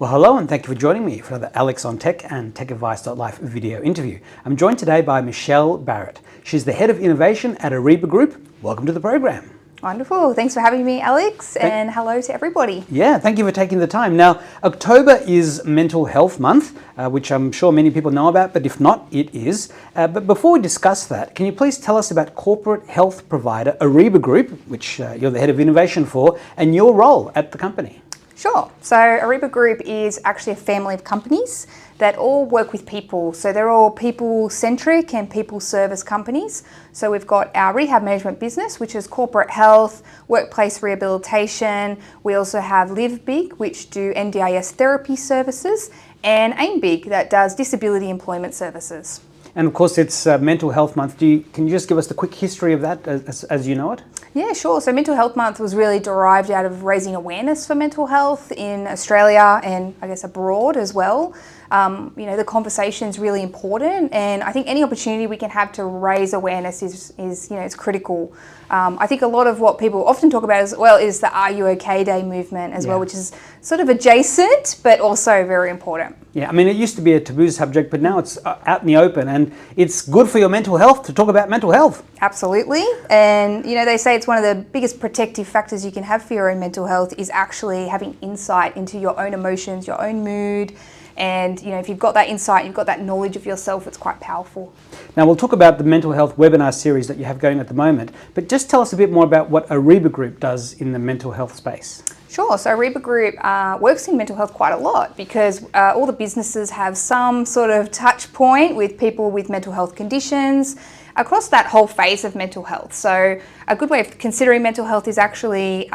Well, hello and thank you for joining me for another Alex on Tech and TechAdvice.life video interview. I'm joined today by Michelle Barratt. She's the Head of Innovation at Arriba Group. Welcome to the program. Wonderful. Thanks for having me, Alex, and hello to everybody. Yeah, thank you for taking the time. Now, October is Mental Health Month, which I'm sure many people know about, but if not, it is. But before we discuss that, can you please tell us about corporate health provider Arriba Group, which you're the Head of Innovation for, and your role at the company? Sure. So Arriba Group is actually a family of companies that all work with people. So they're all people-centric and people-service companies. So we've got our rehab management business, which is corporate health, workplace rehabilitation. We also have Live Big, which do NDIS therapy services, and Aim Big, that does disability employment services. And of course, it's Mental Health Month. Can you just give us the quick history of that as you know it? Yeah, sure. So Mental Health Month was really derived out of raising awareness for mental health in Australia and I guess abroad as well. The conversation is really important, and I think any opportunity we can have to raise awareness is critical. I think a lot of what people often talk about as well is the Are You OK Day movement as well, which is sort of adjacent but also very important. Yeah, I mean, it used to be a taboo subject, but now it's out in the open, and it's good for your mental health to talk about mental health. Absolutely. And, they say it's one of the biggest protective factors you can have for your own mental health is actually having insight into your own emotions, your own mood. And, if you've got that insight, you've got that knowledge of yourself, it's quite powerful. Now, we'll talk about the mental health webinar series that you have going at the moment, but just tell us a bit more about what Arriba Group does in the mental health space. Sure. So Arriba Group works in mental health quite a lot because all the businesses have some sort of touch point with people with mental health conditions across that whole phase of mental health. So a good way of considering mental health is actually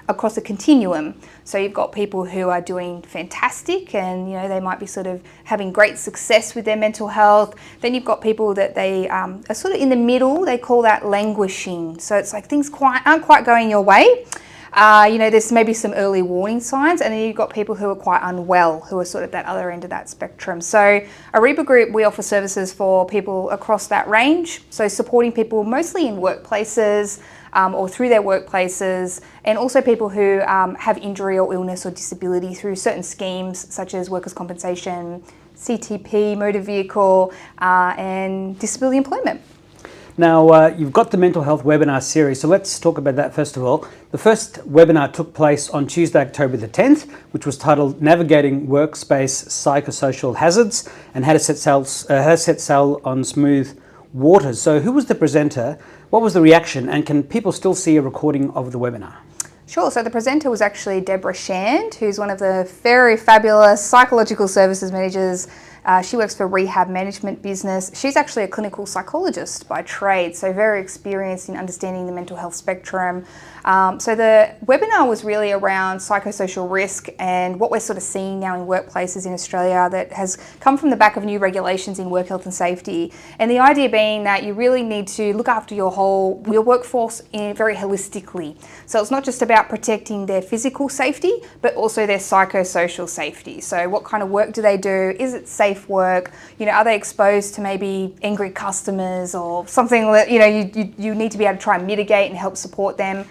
across a continuum. So you've got people who are doing fantastic and, they might be sort of having great success with their mental health. Then you've got people that they are sort of in the middle. They call that languishing. So it's like things aren't quite going your way. There's maybe some early warning signs, and then you've got people who are quite unwell, who are sort of that other end of that spectrum. So Arriba Group, we offer services for people across that range. So supporting people mostly in workplaces or through their workplaces, and also people who have injury or illness or disability through certain schemes such as workers' compensation, CTP, motor vehicle, and disability employment. Now, you've got the mental health webinar series, so let's talk about that first of all. The first webinar took place on Tuesday, October the 10th, which was titled Navigating Workspace Psychosocial Hazards and How to Set Sail on Smooth Waters. So who was the presenter, what was the reaction, and can people still see a recording of the webinar? Sure. So the presenter was actually Deborah Shand, who's one of the very fabulous psychological services managers. She works for rehab management business. She's actually a clinical psychologist by trade, so very experienced in understanding the mental health spectrum. So the webinar was really around psychosocial risk and what we're sort of seeing now in workplaces in Australia that has come from the back of new regulations in work health and safety. And the idea being that you really need to look after your workforce very holistically. So it's not just about protecting their physical safety, but also their psychosocial safety. So what kind of work do they do? Is it safe work? Are they exposed to maybe angry customers or something that you need to be able to try and mitigate and help support them?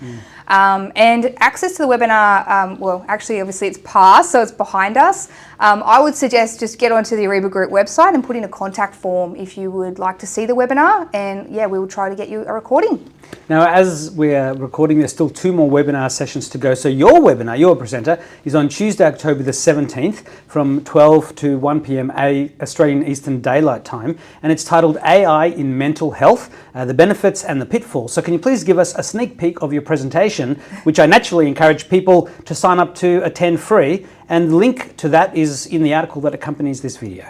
And access to the webinar, obviously it's past, so it's behind us. I would suggest just get onto the Arriba Group website and put in a contact form if you would like to see the webinar, and we will try to get you a recording. Now, as we're recording, there's still 2 more webinar sessions to go. So your webinar, your presenter, is on Tuesday, October the 17th from 12 to 1 p.m. Australian Eastern Daylight Time. And it's titled AI in Mental Health, the Benefits and the Pitfalls. So can you please give us a sneak peek of your presentation, which I naturally encourage people to sign up to attend free. And the link to that is in the article that accompanies this video.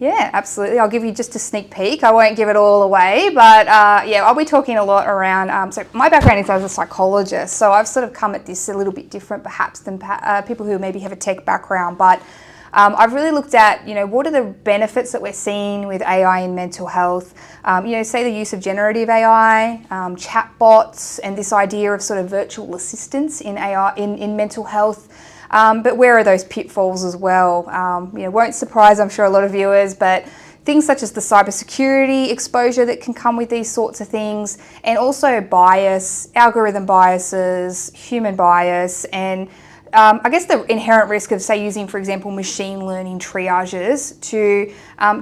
Yeah, absolutely. I'll give you just a sneak peek. I won't give it all away, but I'll be talking a lot around, so my background is as a psychologist, so I've sort of come at this a little bit different perhaps than people who maybe have a tech background, but I've really looked at, what are the benefits that we're seeing with AI in mental health, say the use of generative AI, chatbots, and this idea of sort of virtual assistants in AI, in mental health. But where are those pitfalls as well? Won't surprise, I'm sure, a lot of viewers, but things such as the cybersecurity exposure that can come with these sorts of things, and also bias, algorithm biases, human bias, and I guess the inherent risk of, say, using, for example, machine learning triages to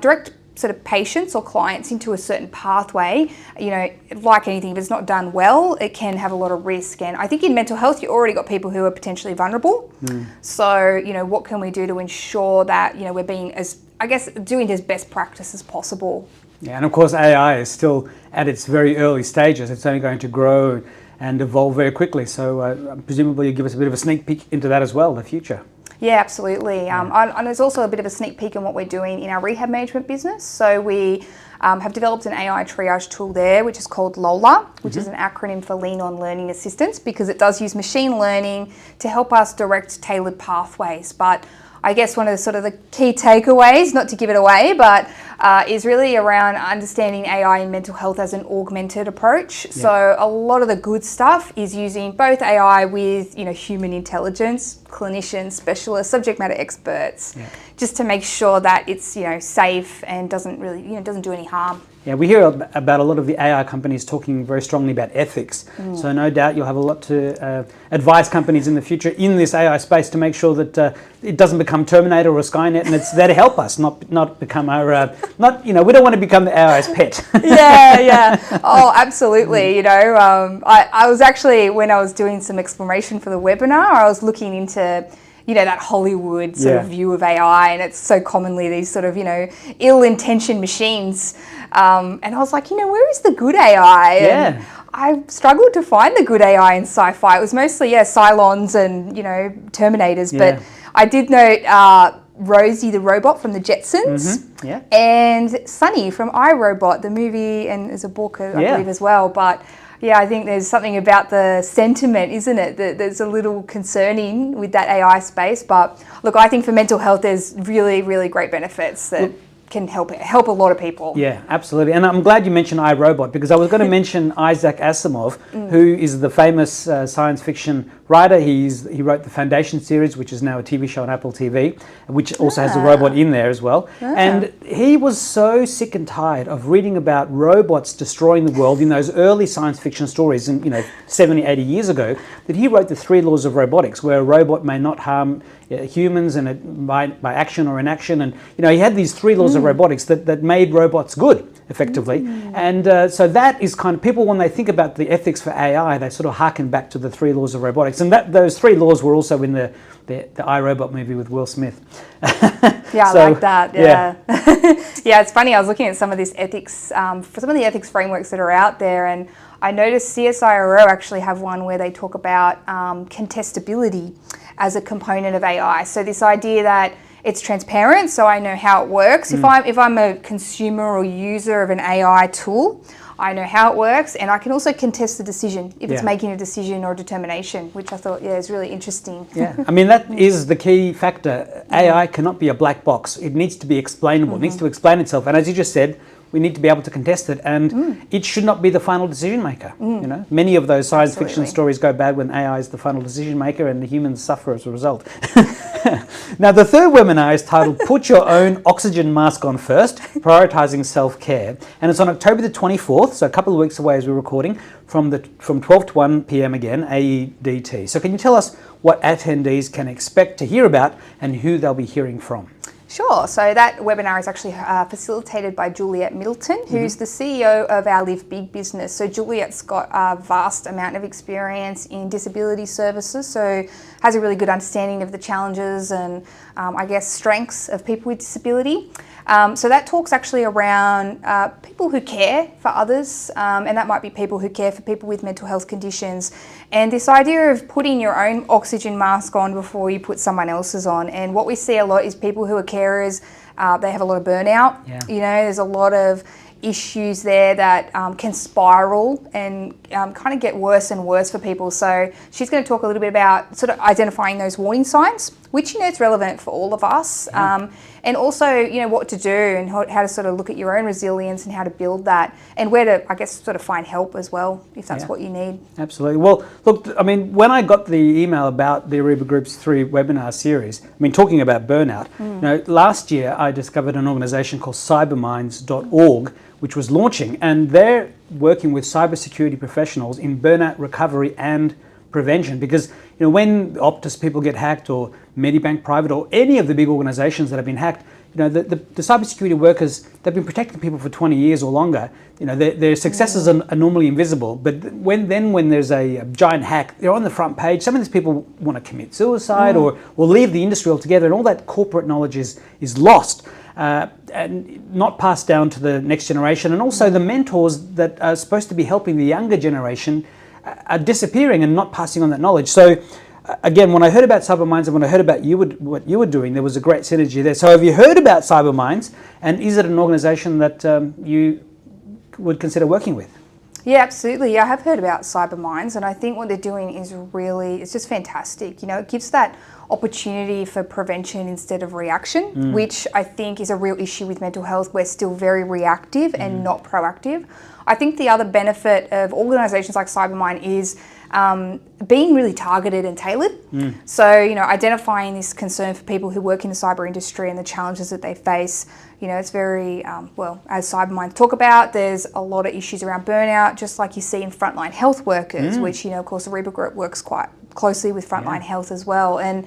direct sort of patients or clients into a certain pathway, like anything, if it's not done well, it can have a lot of risk. And I think in mental health, you already got people who are potentially vulnerable. So, what can we do to ensure that, we're being doing as best practice as possible? Yeah, and of course AI is still at its very early stages. It's only going to grow and evolve very quickly. So presumably you give us a bit of a sneak peek into that as well, the future. Yeah, absolutely. And there's also a bit of a sneak peek on what we're doing in our rehab management business. So we have developed an AI triage tool there, which is called LOLA, which is an acronym for Lean On Learning Assistance, because it does use machine learning to help us direct tailored pathways. But I guess one of the sort of the key takeaways, not to give it away, but is really around understanding AI in mental health as an augmented approach. Yeah. So a lot of the good stuff is using both AI with human intelligence, clinicians, specialists, subject matter experts, just to make sure that it's safe and doesn't really doesn't do any harm. Yeah, we hear about a lot of the AI companies talking very strongly about ethics. So no doubt you'll have a lot to advise companies in the future in this AI space to make sure that it doesn't become Terminator or Skynet, and it's there to help us, not become our, we don't want to become the AI's pet. Yeah. Oh, absolutely. I was actually, when I was doing some exploration for the webinar, I was looking into that Hollywood sort of view of AI, and it's so commonly these sort of, ill-intentioned machines. And I was like, where is the good AI? And I struggled to find the good AI in sci-fi. It was mostly, Cylons and, Terminators. But I did note Rosie the robot from the Jetsons and Sunny from iRobot, the movie, and there's a book, I believe, as well. But yeah, I think there's something about the sentiment, isn't it, that there's a little concerning with that AI space. But look, I think for mental health, there's really, really great benefits that can help a lot of people. Yeah, absolutely. And I'm glad you mentioned iRobot, because I was going to mention Isaac Asimov, who is the famous science fiction writer. He wrote the Foundation series, which is now a TV show on Apple TV, which also has a robot in there as well. And he was so sick and tired of reading about robots destroying the world in those early science fiction stories, and 70, 80 years ago, that he wrote the 3 laws of robotics, where a robot may not harm humans and by action or inaction. And he had these 3 laws of robotics that made robots good, effectively. And so that is kind of, people, when they think about the ethics for AI, they sort of harken back to the 3 laws of robotics. And those 3 laws were also in the iRobot movie with Will Smith. Yeah, so, I like that. Yeah, it's funny. I was looking at some of this ethics, for some of the ethics frameworks that are out there, and I noticed CSIRO actually have one where they talk about contestability as a component of AI. So this idea that it's transparent, so I know how it works. If I'm a consumer or user of an AI tool, I know how it works, and I can also contest the decision if it's making a decision or a determination, which I thought, is really interesting. Yeah, I mean, that is the key factor. AI cannot be a black box. It needs to be explainable. It needs to explain itself. And as you just said, we need to be able to contest it, and it should not be the final decision maker. Many of those science fiction stories go bad when AI is the final decision maker, and the humans suffer as a result. Now, the third webinar is titled "Put Your Own Oxygen Mask On First: Prioritizing Self-Care," and it's on October the 24th, so a couple of weeks away as we're recording, from 12 to 1 p.m. again, AEDT. So can you tell us what attendees can expect to hear about and who they'll be hearing from? Sure. So that webinar is actually facilitated by Juliet Middleton, who's the CEO of our Live Big business. So Juliet's got a vast amount of experience in disability services, so has a really good understanding of the challenges and strengths of people with disability. So that talk's actually around people who care for others, and that might be people who care for people with mental health conditions. And this idea of putting your own oxygen mask on before you put someone else's on. And what we see a lot is people who are carers, they have a lot of burnout. There's a lot of issues there that can spiral and kind of get worse and worse for people. So she's going to talk a little bit about sort of identifying those warning signs, which it's relevant for all of us, and also what to do and how to sort of look at your own resilience and how to build that, and where to sort of find help as well if that's what you need. Absolutely. Well, look, I mean, when I got the email about the Arriba Group's 3 webinar series, I mean, talking about burnout, last year I discovered an organisation called cyberminds.org, which was launching, and they're working with cybersecurity professionals in burnout recovery and prevention, because when Optus people get hacked, or Medibank Private, or any of the big organisations that have been hacked, the cybersecurity workers, they've been protecting people for 20 years or longer. Their successes are normally invisible, but when there's a giant hack, they're on the front page. Some of these people want to commit suicide or leave the industry altogether, and all that corporate knowledge is lost and not passed down to the next generation. And also the mentors that are supposed to be helping the younger generation are disappearing and not passing on that knowledge. So again, when I heard about CyberMinds and when I heard about what you were doing, there was a great synergy there. So have you heard about CyberMinds, and is it an organisation that you would consider working with? Yeah, absolutely. Yeah, I have heard about CyberMinds, and I think what they're doing is it's just fantastic. It gives that opportunity for prevention instead of reaction, which I think is a real issue with mental health. We're still very reactive and not proactive. I think the other benefit of organisations like CyberMind is being really targeted and tailored. So, identifying this concern for people who work in the cyber industry and the challenges that they face. It's very, as CyberMind talk about, there's a lot of issues around burnout, just like you see in frontline health workers, which, of course, Arriba Group works quite closely with frontline health as well. And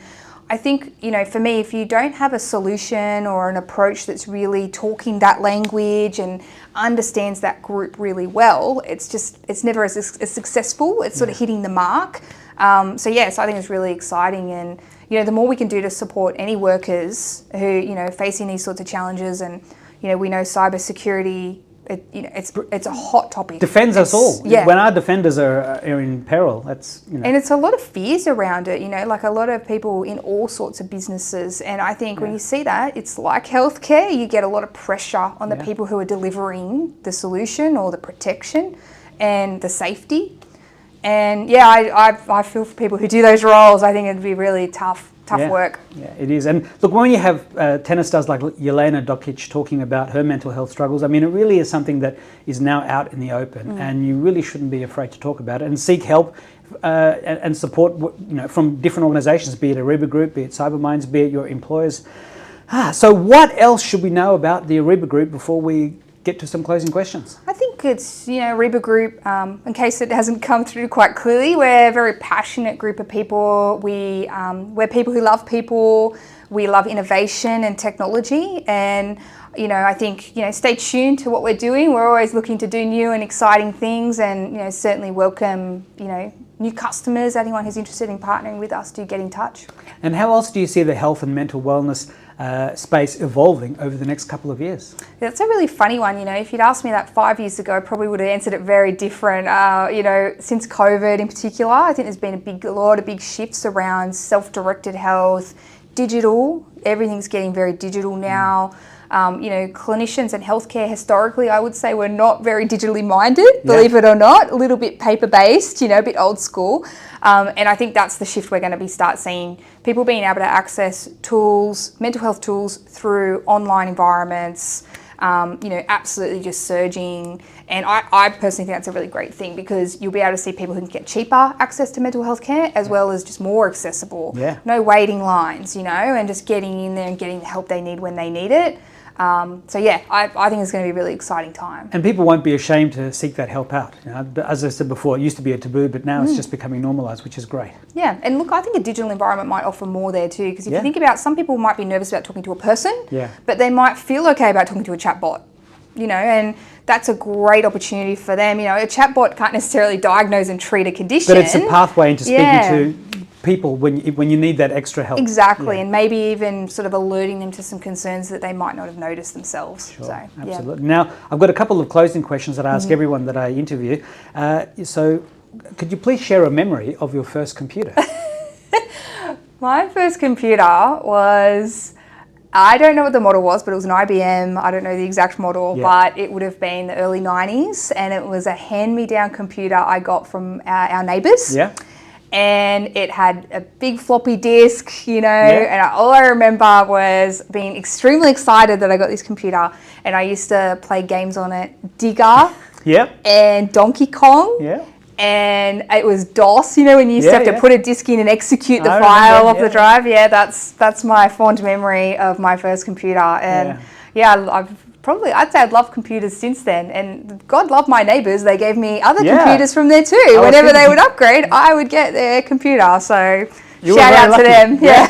I think, for me, if you don't have a solution or an approach that's really talking that language and understands that group really well, it's never as successful. It's sort of hitting the mark. So I think it's really exciting. And, the more we can do to support any workers who, facing these sorts of challenges, and, we know cybersecurity, it's a hot topic. Defends us all. Yeah. When our defenders are in peril, that's, And it's a lot of fears around it, like a lot of people in all sorts of businesses. And I think when you see that, it's like healthcare, you get a lot of pressure on the people who are delivering the solution or the protection and the safety. And I feel for people who do those roles. I think it'd be really tough work. Yeah, it is. And look, when you have tennis stars like Jelena Dokic talking about her mental health struggles, I mean, it really is something that is now out in the open, and you really shouldn't be afraid to talk about it and seek help and support, from different organisations, be it Arriba Group, be it CyberMinds, be it your employers. So what else should we know about the Arriba Group before we get to some closing questions? I think it's, Arriba Group, in case it hasn't come through quite clearly, we're a very passionate group of people. We're people who love people. We love innovation and technology. And, I think, stay tuned to what we're doing. We're always looking to do new and exciting things, and, certainly welcome, new customers. Anyone who's interested in partnering with us, do get in touch. And how else do you see the health and mental wellness space evolving over the next couple of years? That's a really funny one. If you'd asked me that 5 years ago, I probably would have answered it very different. Since COVID in particular, I think there's been a lot of big shifts around self-directed health, digital. Everything's getting very digital now. Clinicians and healthcare historically, I would say, were not very digitally minded, believe it or not, a little bit paper-based, a bit old school. And I think that's the shift we're going to start seeing. People being able to access tools, mental health tools through online environments, absolutely just surging. And I personally think that's a really great thing, because you'll be able to see people who can get cheaper access to mental health care, as well as just more accessible. No waiting lines, and just getting in there and getting the help they need when they need it. I think it's going to be a really exciting time. And people won't be ashamed to seek that help out. As I said before, it used to be a taboo, but now it's just becoming normalised, which is great. Yeah, and look, I think a digital environment might offer more there too, because if you think about, some people might be nervous about talking to a person, but they might feel okay about talking to a chatbot, and that's a great opportunity for them. A chatbot can't necessarily diagnose and treat a condition. But it's a pathway into speaking to people when you need that extra help. Exactly, and maybe even sort of alerting them to some concerns that they might not have noticed themselves. Sure, absolutely. Now, I've got a couple of closing questions that I ask everyone that I interview. So, could you please share a memory of your first computer? My first computer was, I don't know what the model was, but it was an IBM. I don't know the exact model, but it would have been the early 90s, and it was a hand-me-down computer I got from our neighbours. And it had a big floppy disk, and all I remember was being extremely excited that I got this computer, and I used to play games on it, Digger and Donkey Kong. And it was DOS, when you used to have to put a disk in and execute the file off the drive. That's my fond memory of my first computer. And I've probably, I'd say I'd loved computers since then. And God love my neighbours. They gave me other Yeah. computers from there too. Whenever they would upgrade, I would get their computer. So shout out to them. Yeah.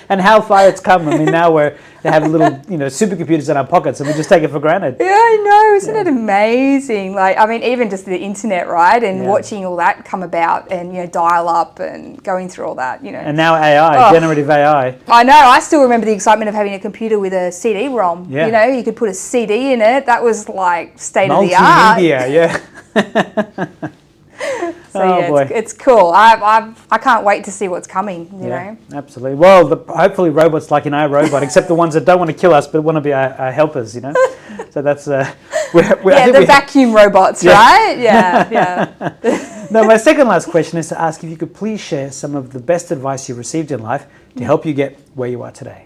And how far it's come. I mean, now they have little, supercomputers in our pockets, and we just take it for granted. Yeah, I know. Isn't it amazing? Like, I mean, even just the internet, right? And watching all that come about, and dial up and going through all that, And now AI, generative AI. I know. I still remember the excitement of having a computer with a CD-ROM. Yeah. You could put a CD in it. That was like state of the art. Multimedia, yeah. So boy. it's cool. I can't wait to see what's coming. You know. Absolutely. Well, hopefully robots like in iRobot, except the ones that don't want to kill us but want to be our helpers. So that's the vacuum robots, right? Yeah. Now, my second last question is to ask if you could please share some of the best advice you received in life to help you get where you are today.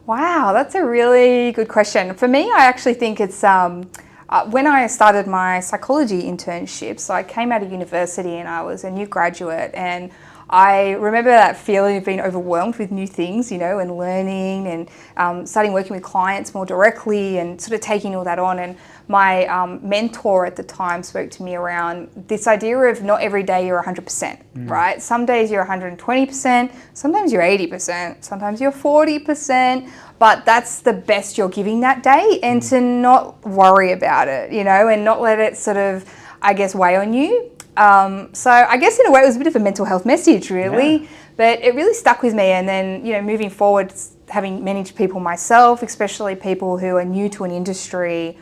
Wow, that's a really good question. For me, I actually think it's when I started my psychology internship, so I came out of university and I was a new graduate, and I remember that feeling of being overwhelmed with new things, and learning and starting working with clients more directly and sort of taking all that on. And my mentor at the time spoke to me around this idea of not every day you're 100%, right? Some days you're 120%, sometimes you're 80%, sometimes you're 40%, but that's the best you're giving that day, and to not worry about it, and not let it sort of, I guess, weigh on you. So I guess in a way it was a bit of a mental health message, really, but it really stuck with me. And then, moving forward, having managed people myself, especially people who are new to an industry,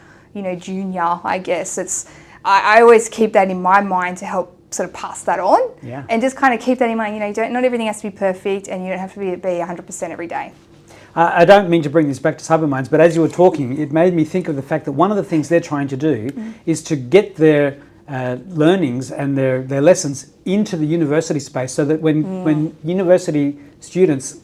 junior, I guess, I always keep that in my mind to help sort of pass that on, and just kind of keep that in mind. Not everything has to be perfect, and you don't have to be 100% every day. I don't mean to bring this back to Cyberminds, but as you were talking, it made me think of the fact that one of the things they're trying to do is to get their learnings and their lessons into the university space, so that when university students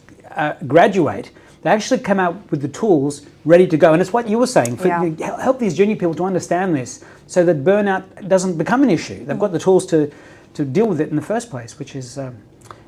graduate, they actually come out with the tools ready to go. And it's what you were saying, help these junior people to understand this so that burnout doesn't become an issue. They've got the tools to deal with it in the first place, which is...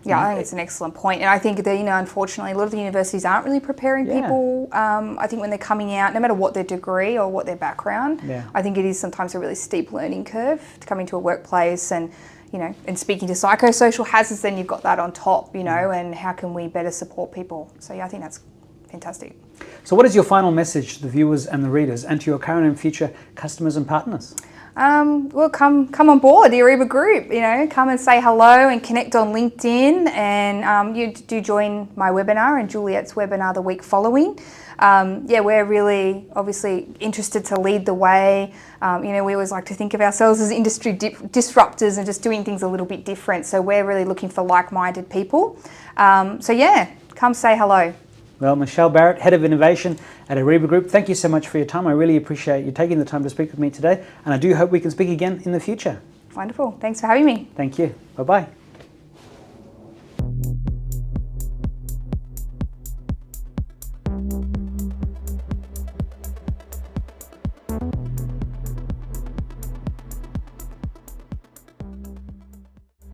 I think it's an excellent point. And I think that, unfortunately, a lot of the universities aren't really preparing people. I think when they're coming out, no matter what their degree or what their background, I think it is sometimes a really steep learning curve to come into a workplace and, and speaking to psychosocial hazards, then you've got that on top, and how can we better support people? So, I think that's fantastic. So what is your final message to the viewers and the readers, and to your current and future customers and partners? Well, come on board the Arriba Group. Come and say hello and connect on LinkedIn, and you do join my webinar and Juliet's webinar the week following. We're really obviously interested to lead the way. We always like to think of ourselves as industry disruptors and just doing things a little bit different. So we're really looking for like-minded people. Come say hello. Well, Michelle Barratt, Head of Innovation at Arriba Group, thank you so much for your time. I really appreciate you taking the time to speak with me today, and I do hope we can speak again in the future. Wonderful. Thanks for having me. Thank you. Bye-bye.